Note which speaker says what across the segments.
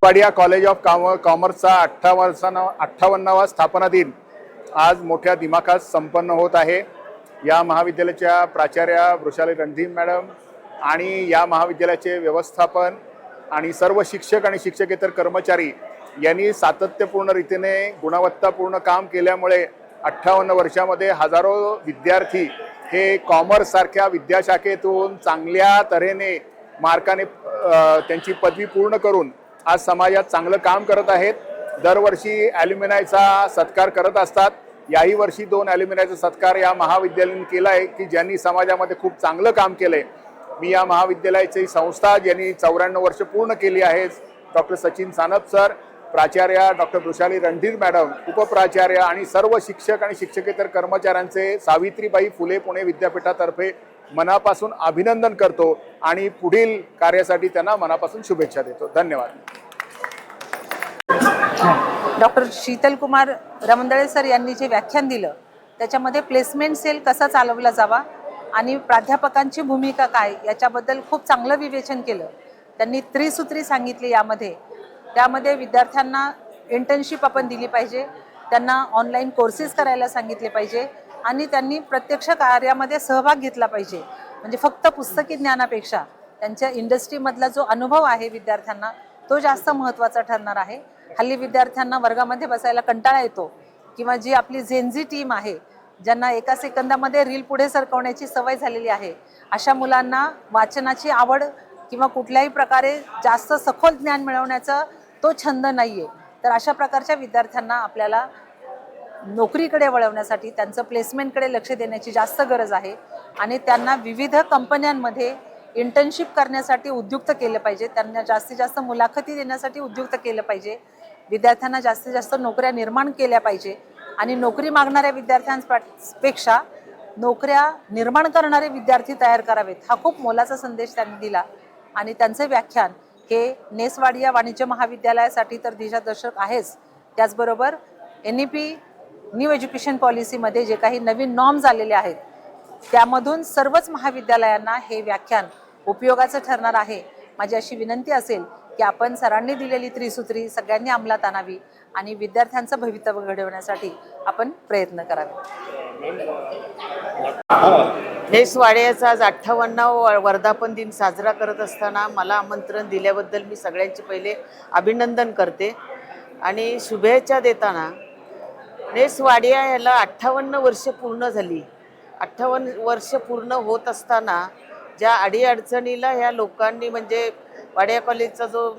Speaker 1: Wadia college of कॉमर्सचा 58वा स्थापना दिन आज मोठ्या दिमाखात संपन्न होत आहे। या महाविद्यालयाच्या प्राचार्या वृषाली रणधीर मॅडम आणि या महाविद्यालयाचे व्यवस्थापन आणि सर्व शिक्षक आणि शिक्षकेतर कर्मचारी यांनी सातत्यपूर्ण रीतीने गुणवत्तापूर्ण काम केल्यामुळे 58 वर्षामध्ये हजारो विद्यार्थी हे कॉमर्स सारख्या विद्याशाखेतून चांगल्या तऱ्हेने मार्काने त्यांची पदवी पूर्ण करून आज समाजात चांगलं काम करत आहेत। दरवर्षी ॲल्युमिनायचा सत्कार करत असतात। याही वर्षी 2 ॲल्युमिनायचा सत्कार या महाविद्यालयाने केला आहे की ज्यांनी समाजामध्ये खूप चांगलं काम केलंय। मी या महाविद्यालयाची संस्था ज्यांनी 94 वर्ष पूर्ण केली आहे, डॉक्टर सचिन सानप सर, प्राचार्या डॉक्टर वृषाली रणधीर मॅडम, उपप्राचार्य आणि सर्व शिक्षक आणि शिक्षकेतर कर्मचाऱ्यांचे सावित्रीबाई फुले पुणे विद्यापीठातर्फे मनापासून अभिनंदन करतो आणि पुढील कार्यासाठी त्यांना मनापासून शुभेच्छा देतो। धन्यवाद।
Speaker 2: डॉक्टर शीतल कुमार रमंदळे सर यांनी जे व्याख्यान दिलं त्याच्यामध्ये प्लेसमेंट सेल कसा चालवला जावा आणि प्राध्यापकांची भूमिका काय याच्याबद्दल खूप चांगलं विवेचन केलं। त्यांनी त्रिसूत्री सांगितली त्यामध्ये विद्यार्थ्यांना इंटर्नशिप आपण दिली पाहिजे, त्यांना ऑनलाईन कोर्सेस करायला सांगितले पाहिजे आणि त्यांनी प्रत्यक्ष कार्यामध्ये सहभाग घेतला पाहिजे। म्हणजे फक्त पुस्तकी ज्ञानापेक्षा त्यांच्या इंडस्ट्रीमधला जो अनुभव आहे विद्यार्थ्यांना तो जास्त महत्त्वाचा ठरणार आहे। हल्ली विद्यार्थ्यांना वर्गामध्ये बसायला कंटाळा येतो किंवा जी आपली जेनझी टीम आहे ज्यांना एका सेकंदामध्ये रील पुढे सरकवण्याची सवय झालेली आहे, अशा मुलांना वाचनाची आवड किंवा कुठल्याही प्रकारे जास्त सखोल ज्ञान मिळवण्याचा तो छंद नाहीये। तर अशा प्रकारच्या विद्यार्थ्यांना आपल्याला नोकरीकडे वळवण्यासाठी त्यांचं प्लेसमेंटकडे लक्ष देण्याची जास्त गरज आहे आणि त्यांना विविध कंपन्यांमध्ये इंटर्नशिप करण्यासाठी उद्युक्त केलं पाहिजे, त्यांना जास्तीत जास्त मुलाखती देण्यासाठी उद्युक्त केलं पाहिजे, विद्यार्थ्यांना जास्तीत जास्त नोकऱ्या निर्माण केल्या पाहिजे आणि नोकरी मागणाऱ्या विद्यार्थ्यांपेक्षा नोकऱ्या निर्माण करणारे विद्यार्थी तयार करावेत हा खूप मोलाचा संदेश त्यांनी दिला। आणि त्यांचे व्याख्यान हे नेसवाडिया वाणिज्य महाविद्यालयासाठी तर दिशादर्शक आहेच, त्याचबरोबर NEP न्यू एज्युकेशन पॉलिसीमध्ये जे काही नवीन नॉर्म्स आलेले आहेत त्यामधून सर्वच महाविद्यालयांना हे व्याख्यान उपयोगाचं ठरणार आहे। माझी अशी विनंती असेल की आपण सरांनी दिलेली त्रिसूत्री सगळ्यांनी अंमलात आणावी आणि विद्यार्थ्यांचं भवितव्य घडवण्यासाठी आपण प्रयत्न करावे।
Speaker 3: नेसवाडियाचा आज 58वा वर्धापन दिन साजरा करत असताना मला आमंत्रण दिल्याबद्दल मी सगळ्यांचे पहिले अभिनंदन करते आणि शुभेच्छा देताना नेसवाडिया याला 58 वर्ष पूर्ण झाली। 58 वर्ष पूर्ण होत असताना ज्या अडीअडचणीला ह्या लोकांनी म्हणजे वाडिया कॉलेजचा जो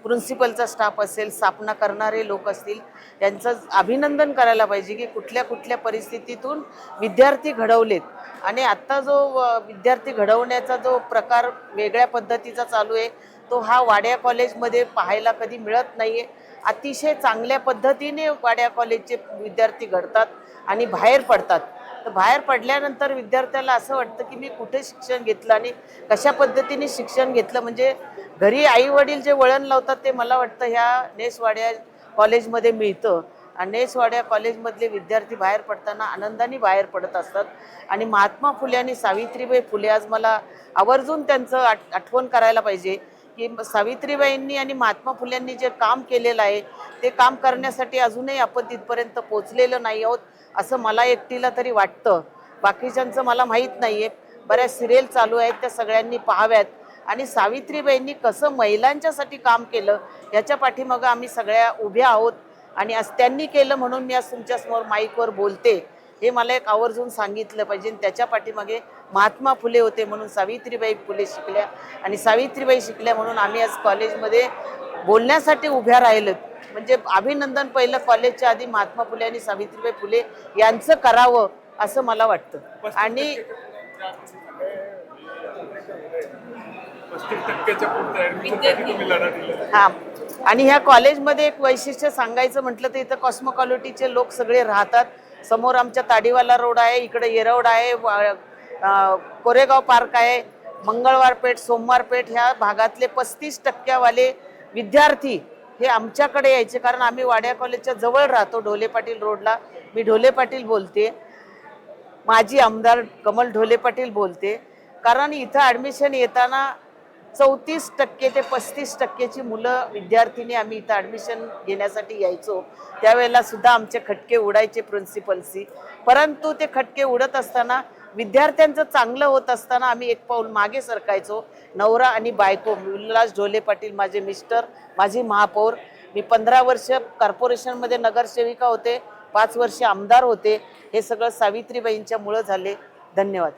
Speaker 3: प्रिन्सिपलचा स्टाफ असेल, स्थापना करणारे लोक असतील, त्यांचं अभिनंदन करायला पाहिजे की कुठल्या कुठल्या परिस्थितीतून विद्यार्थी घडवलेत आणि आत्ता जो विद्यार्थी घडवण्याचा जो प्रकार वेगळ्या पद्धतीचा चालू आहे तो हा वाडिया कॉलेजमध्ये पाहायला कधी मिळत नाही आहे। अतिशय चांगल्या पद्धतीने वाडिया कॉलेजचे विद्यार्थी घडतात आणि बाहेर पडतात। तर बाहेर पडल्यानंतर विद्यार्थ्याला असं वाटतं की मी कुठे शिक्षण घेतलं आणि कशा पद्धतीने शिक्षण घेतलं, म्हणजे घरी आई वडील जे वळण लावतात ते मला वाटतं ह्या नेसवाडिया कॉलेजमध्ये मिळतं आणि नेसवाडिया कॉलेजमधले विद्यार्थी बाहेर पडताना आनंदाने बाहेर पडत असतात। आणि महात्मा फुले आणि सावित्रीबाई फुले आज मला आवर्जून त्यांचं आठवण करायला पाहिजे की सावित्रीबाईंनी आणि महात्मा फुल्यांनी जे काम केलेलं आहे ते काम करण्यासाठी अजूनही आपण तिथपर्यंत पोचलेलो नाही आहोत असं मला एकटीला तरी वाटतं। बाकीच्यांचं मला माहीत नाही आहे। बऱ्याच सिरियल चालू आहेत, त्या सगळ्यांनी पाहाव्यात आणि सावित्रीबाईंनी कसं महिलांच्यासाठी काम केलं याच्या पाठीमागं आम्ही सगळ्या उभ्या आहोत आणि आज त्यांनी केलं म्हणून मी आज तुमच्यासमोर माईकवर बोलते हे मला एक आवर्जून सांगितलं पाहिजे। त्याच्या पाठीमागे महात्मा फुले होते म्हणून सावित्रीबाई फुले शिकल्या आणि सावित्रीबाई शिकल्या म्हणून आम्ही आज कॉलेजमध्ये बोलण्यासाठी उभ्या राहिलो। म्हणजे अभिनंदन पहिलं कॉलेजच्या आधी महात्मा फुले आणि सावित्रीबाई फुले यांचं करावं असं मला वाटतं। आणि हां, आणि ह्या कॉलेजमध्ये एक वैशिष्ट्य सांगायचं म्हटलं तर इथं कॉस्मोकॉलिटीचे लोक सगळे राहतात। समोर आमच्या ताडीवाला रोड आहे, इकडे येरवड आहे, कोरेगाव पार्क आहे, मंगळवार पेठ, सोमवार पेठ ह्या भागातले 35% विद्यार्थी हे आमच्याकडे यायचे, कारण आम्ही वाडिया कॉलेजच्या जवळ राहतो, ढोले पाटील रोडला। मी ढोले पाटील बोलते, माजी आमदार कमल ढोले पाटील बोलते, कारण इथं ॲडमिशन येताना 34% ते 35%ची मुलं विद्यार्थिनी आम्ही इथं ॲडमिशन घेण्यासाठी यायचो, त्यावेळेला सुद्धा आमचे खटके उडायचे प्रिन्सिपलशी. परंतु ते खटके उडत असताना विद्यार्थ्यांचं चांगलं होत असताना आम्ही एक पाऊल मागे सरकायचो. नवरा आणि बायको विलास ढोले पाटील माझे मिस्टर, माझी महापौर, मी 15 वर्ष कॉर्पोरेशनमध्ये नगरसेविका होते, 5 वर्ष आमदार होते. हे सगळं सावित्रीबाईंच्या मुळे झाले. धन्यवाद.